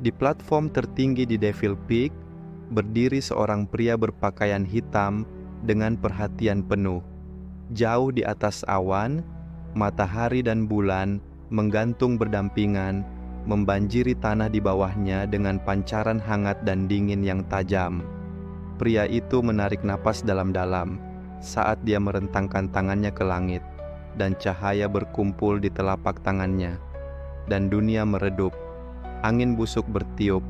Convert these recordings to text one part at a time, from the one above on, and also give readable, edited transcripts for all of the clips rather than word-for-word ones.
Di platform tertinggi di Devil Peak, berdiri seorang pria berpakaian hitam dengan perhatian penuh. Jauh di atas awan, matahari dan bulan menggantung berdampingan, membanjiri tanah di bawahnya dengan pancaran hangat dan dingin yang tajam. Pria itu menarik napas dalam-dalam saat dia merentangkan tangannya ke langit, dan cahaya berkumpul di telapak tangannya, dan dunia meredup. Angin busuk bertiup,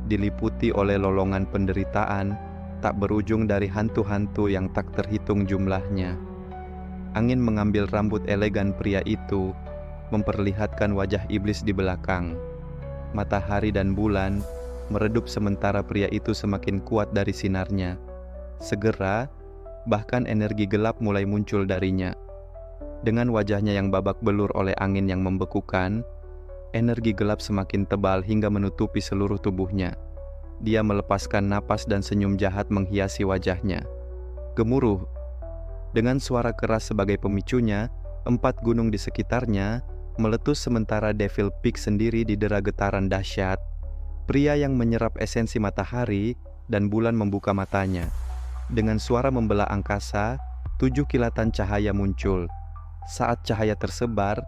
diliputi oleh lolongan penderitaan tak berujung dari hantu-hantu yang tak terhitung jumlahnya. Angin mengambil rambut elegan pria itu, memperlihatkan wajah iblis di belakang. Matahari dan bulan meredup sementara pria itu semakin kuat dari sinarnya. Segera, bahkan energi gelap mulai muncul darinya. Dengan wajahnya yang babak belur oleh angin yang membekukan, energi gelap semakin tebal hingga menutupi seluruh tubuhnya. Dia melepaskan napas dan senyum jahat menghiasi wajahnya. Gemuruh. Dengan suara keras sebagai pemicunya, 4 gunung di sekitarnya meletus sementara Devil Peak sendiri didera getaran dahsyat. Pria yang menyerap esensi matahari dan bulan membuka matanya. Dengan suara membelah angkasa, 7 kilatan cahaya muncul. Saat cahaya tersebar,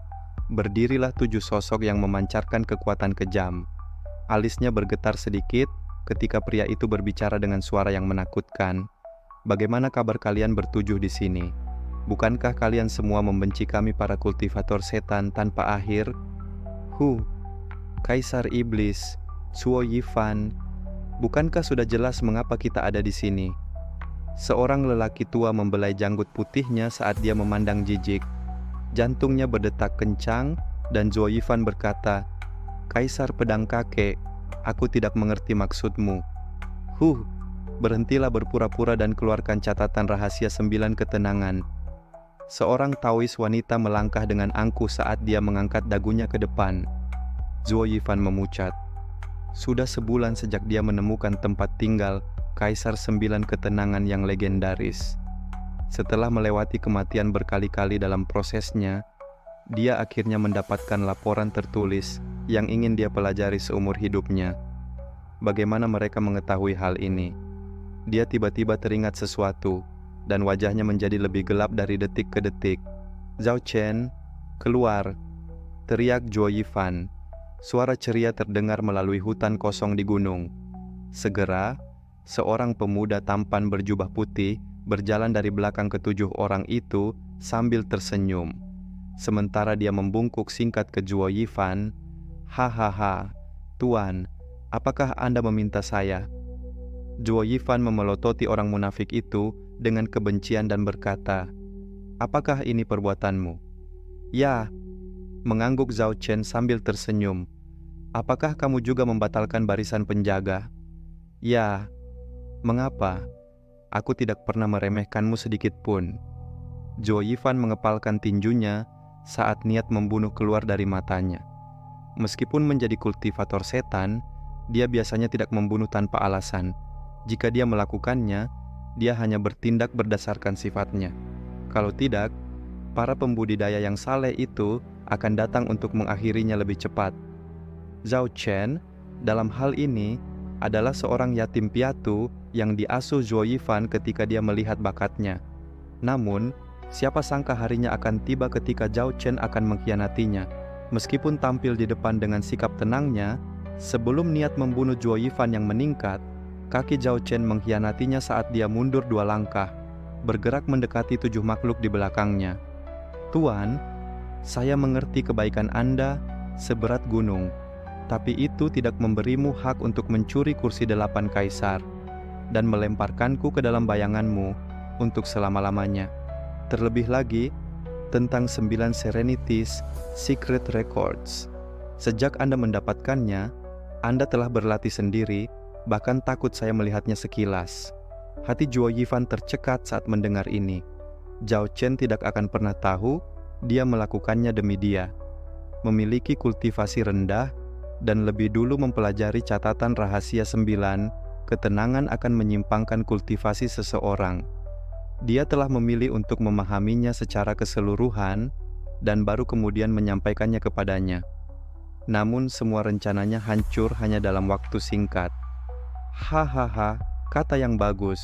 berdirilah 7 sosok yang memancarkan kekuatan kejam. Alisnya bergetar sedikit ketika pria itu berbicara dengan suara yang menakutkan. Bagaimana kabar kalian bertujuh di sini? Bukankah kalian semua membenci kami para kultivator setan tanpa akhir? Kaisar Iblis, Zuo Yifan, bukankah sudah jelas mengapa kita ada di sini? Seorang lelaki tua membelai janggut putihnya saat dia memandang jijik. Jantungnya berdetak kencang dan Zuo Yifan berkata, "Kaisar pedang kakek, aku tidak mengerti maksudmu." Berhentilah berpura-pura dan keluarkan catatan rahasia 9 ketenangan. Seorang Taois wanita melangkah dengan angkuh saat dia mengangkat dagunya ke depan. Zuo Yifan memucat. Sudah sebulan sejak dia menemukan tempat tinggal Kaisar 9 ketenangan yang legendaris. Setelah melewati kematian berkali-kali dalam prosesnya, dia akhirnya mendapatkan laporan tertulis yang ingin dia pelajari seumur hidupnya. Bagaimana mereka mengetahui hal ini? Dia tiba-tiba teringat sesuatu, dan wajahnya menjadi lebih gelap dari detik ke detik. "Zhao Chen, keluar!" teriak Zuo Yifan. Suara ceria terdengar melalui hutan kosong di gunung. Segera, seorang pemuda tampan berjubah putih berjalan dari belakang ke-7 orang itu sambil tersenyum. Sementara dia membungkuk singkat ke Zuo Yifan, "Hahaha, Tuan, apakah Anda meminta saya?" Zuo Yifan memelototi orang munafik itu dengan kebencian dan berkata, "Apakah ini perbuatanmu?" "Ya," mengangguk Zhao Chen sambil tersenyum. "Apakah kamu juga membatalkan barisan penjaga?" "Ya." "Mengapa? Aku tidak pernah meremehkanmu sedikit pun." Zuo Yifan mengepalkan tinjunya saat niat membunuh keluar dari matanya. Meskipun menjadi kultivator setan, dia biasanya tidak membunuh tanpa alasan. Jika dia melakukannya, dia hanya bertindak berdasarkan sifatnya. Kalau tidak, para pembudidaya yang saleh itu akan datang untuk mengakhirinya lebih cepat. Zhao Chen, dalam hal ini, adalah seorang yatim piatu yang diasuh Zuo Yifan ketika dia melihat bakatnya. Namun, siapa sangka harinya akan tiba ketika Zhao Chen akan mengkhianatinya. Meskipun tampil di depan dengan sikap tenangnya, sebelum niat membunuh Zuo Yifan yang meningkat, kaki Zhao Chen mengkhianatinya saat dia mundur 2 langkah, bergerak mendekati 7 makhluk di belakangnya. "Tuan, saya mengerti kebaikan Anda seberat gunung, tapi itu tidak memberimu hak untuk mencuri kursi 8 kaisar dan melemparkanku ke dalam bayanganmu untuk selama-lamanya. Terlebih lagi, tentang 9 Serenities Secret Records. Sejak Anda mendapatkannya, Anda telah berlatih sendiri, bahkan takut saya melihatnya sekilas." Hati Zuo Yifan tercekat saat mendengar ini. Zhao Chen tidak akan pernah tahu dia melakukannya demi dia. Memiliki kultivasi rendah dan lebih dulu mempelajari catatan rahasia 9, ketenangan akan menyimpangkan kultivasi seseorang. Dia telah memilih untuk memahaminya secara keseluruhan dan baru kemudian menyampaikannya kepadanya. Namun semua rencananya hancur hanya dalam waktu singkat. Hahaha, kata yang bagus.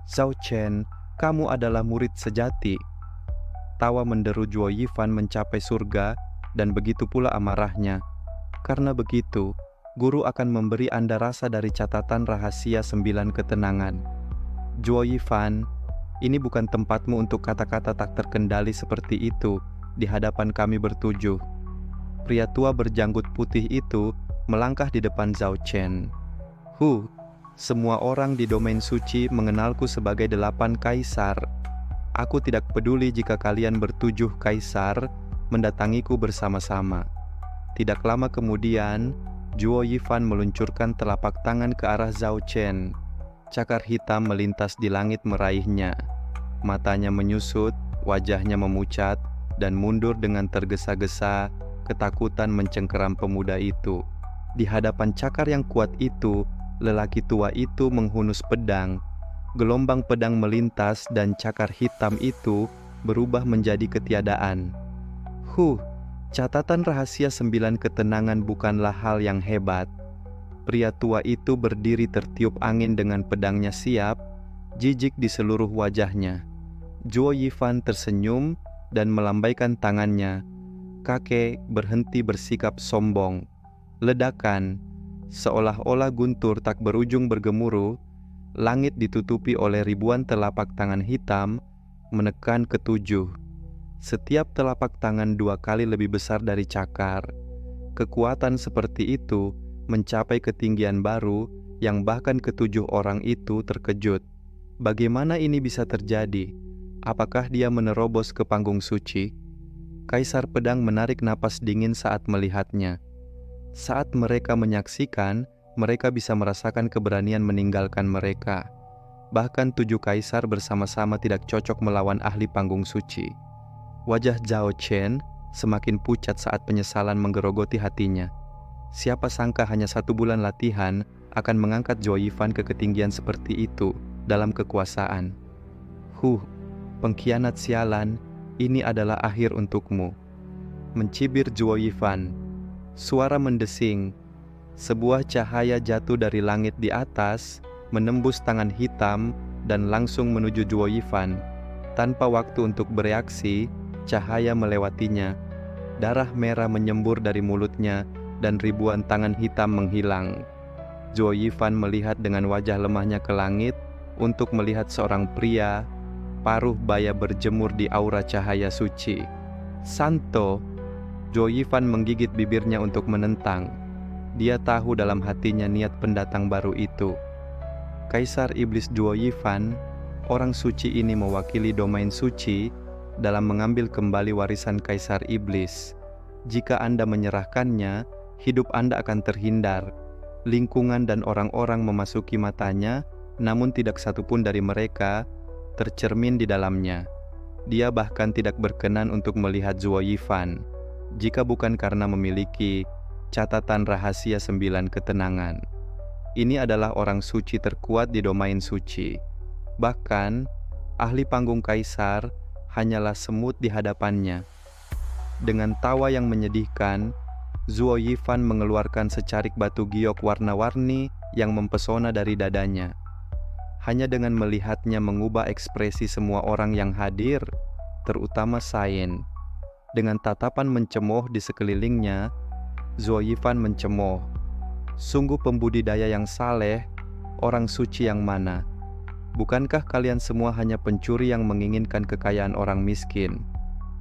Zhao Chen, kamu adalah murid sejati. Tawa menderu Zuo Yifan mencapai surga, dan begitu pula amarahnya. Karena begitu, guru akan memberi Anda rasa dari catatan rahasia 9 ketenangan. Zuo Yifan, ini bukan tempatmu untuk kata-kata tak terkendali seperti itu di hadapan kami bertujuh. Pria tua berjanggut putih itu melangkah di depan Zhao Chen. Semua orang di domain suci mengenalku sebagai 8 kaisar. Aku tidak peduli jika kalian bertujuh kaisar mendatangiku bersama-sama. Tidak lama kemudian, Zuo Yifan meluncurkan telapak tangan ke arah Zhao Chen. Cakar hitam melintas di langit meraihnya. Matanya menyusut, wajahnya memucat, dan mundur dengan tergesa-gesa. Ketakutan mencengkeram pemuda itu. Di hadapan cakar yang kuat itu, lelaki tua itu menghunus pedang. Gelombang pedang melintas dan cakar hitam itu berubah menjadi ketiadaan. Catatan rahasia 9 ketenangan bukanlah hal yang hebat. Pria tua itu berdiri tertiup angin dengan pedangnya siap, jijik di seluruh wajahnya. Zuo Yifan tersenyum dan melambaikan tangannya. Kakek berhenti bersikap sombong. Ledakan, seolah-olah guntur tak berujung bergemuruh, langit ditutupi oleh ribuan telapak tangan hitam, menekan ketujuh. Setiap telapak tangan 2 kali lebih besar dari cakar. Kekuatan seperti itu mencapai ketinggian baru yang bahkan ketujuh orang itu terkejut. Bagaimana ini bisa terjadi? Apakah dia menerobos ke panggung suci? Kaisar Pedang menarik napas dingin saat melihatnya. Saat mereka menyaksikan, mereka bisa merasakan keberanian meninggalkan mereka. Bahkan 7 kaisar bersama-sama tidak cocok melawan ahli panggung suci. Wajah Zhao Chen semakin pucat saat penyesalan menggerogoti hatinya. Siapa sangka hanya 1 bulan latihan akan mengangkat Zuo Yifan ke ketinggian seperti itu dalam kekuasaan. Pengkhianat sialan, ini adalah akhir untukmu. Mencibir Zuo Yifan. Suara mendesing. Sebuah cahaya jatuh dari langit di atas, menembus tangan hitam, dan langsung menuju Zuo Yifan. Tanpa waktu untuk bereaksi, cahaya melewatinya. Darah merah menyembur dari mulutnya, dan ribuan tangan hitam menghilang. Zuo Yifan melihat dengan wajah lemahnya ke langit untuk melihat seorang pria, paruh baya berjemur di aura cahaya suci. Santo! Zuo Yifan menggigit bibirnya untuk menentang. Dia tahu dalam hatinya niat pendatang baru itu. Kaisar Iblis Zuo Yifan, orang suci ini mewakili domain suci dalam mengambil kembali warisan Kaisar Iblis. Jika Anda menyerahkannya, hidup Anda akan terhindar. Lingkungan dan orang-orang memasuki matanya, namun tidak satupun dari mereka tercermin di dalamnya. Dia bahkan tidak berkenan untuk melihat Zuo Yifan, jika bukan karena memiliki catatan rahasia 9 ketenangan. Ini adalah orang suci terkuat di domain suci. Bahkan, ahli panggung kaisar hanyalah semut di hadapannya. Dengan tawa yang menyedihkan, Zuo Yifan mengeluarkan secarik batu giok warna-warni yang mempesona dari dadanya. Hanya dengan melihatnya mengubah ekspresi semua orang yang hadir, terutama Sain. Dengan tatapan mencemooh di sekelilingnya, Zuo Yifan mencemooh. Sungguh pembudidaya yang saleh, orang suci yang mana? Bukankah kalian semua hanya pencuri yang menginginkan kekayaan orang miskin?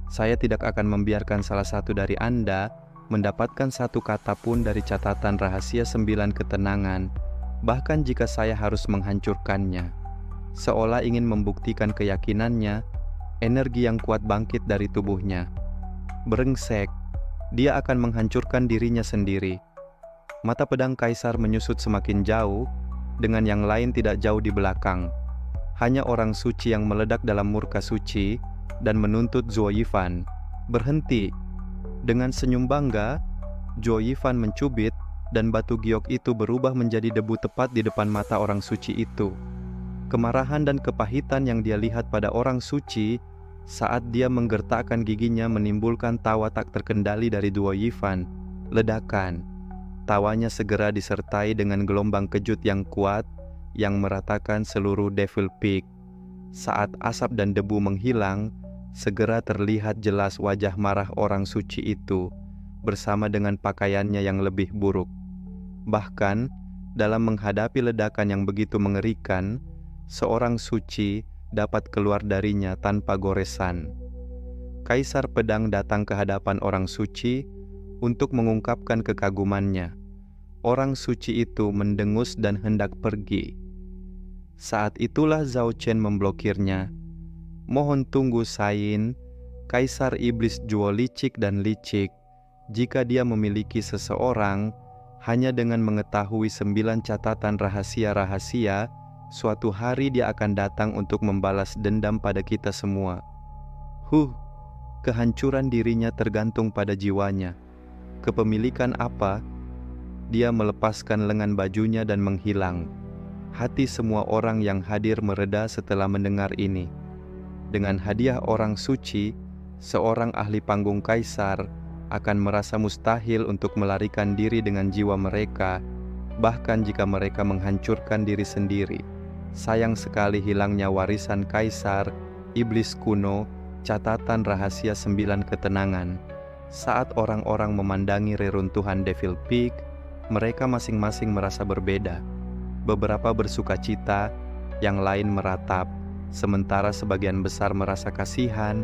Saya tidak akan membiarkan salah satu dari Anda mendapatkan 1 kata pun dari catatan rahasia 9 ketenangan, bahkan jika saya harus menghancurkannya. Seolah ingin membuktikan keyakinannya, energi yang kuat bangkit dari tubuhnya. Brengsek, dia akan menghancurkan dirinya sendiri. Mata pedang kaisar menyusut semakin jauh, dengan yang lain tidak jauh di belakang. Hanya orang suci yang meledak dalam murka suci dan menuntut Zuo Yifan. Berhenti. Dengan senyum bangga, Zuo Yifan mencubit, dan batu giok itu berubah menjadi debu tepat di depan mata orang suci itu. Kemarahan dan kepahitan yang dia lihat pada orang suci saat dia menggertakkan giginya menimbulkan tawa tak terkendali dari Zuo Yifan. Ledakan. Tawanya segera disertai dengan gelombang kejut yang kuat yang meratakan seluruh Devil Peak. Saat asap dan debu menghilang, segera terlihat jelas wajah marah orang suci itu bersama dengan pakaiannya yang lebih buruk. Bahkan, dalam menghadapi ledakan yang begitu mengerikan, seorang suci dapat keluar darinya tanpa goresan. Kaisar Pedang datang ke hadapan orang suci untuk mengungkapkan kekagumannya. Orang suci itu mendengus dan hendak pergi. Saat itulah Zhao Chen memblokirnya. Mohon tunggu Sayin, Kaisar Iblis Juo licik dan licik. Jika dia memiliki seseorang, hanya dengan mengetahui 9 catatan rahasia-rahasia, suatu hari dia akan datang untuk membalas dendam pada kita semua. Kehancuran dirinya tergantung pada jiwanya. Kepemilikan apa? Dia melepaskan lengan bajunya dan menghilang. Hati semua orang yang hadir mereda setelah mendengar ini. Dengan hadiah orang suci, seorang ahli panggung kaisar akan merasa mustahil untuk melarikan diri dengan jiwa mereka, bahkan jika mereka menghancurkan diri sendiri. Sayang sekali hilangnya warisan kaisar, iblis kuno, catatan rahasia 9 ketenangan. Saat orang-orang memandangi reruntuhan Devil Peak, mereka masing-masing merasa berbeda. Beberapa bersuka cita, yang lain meratap, sementara sebagian besar merasa kasihan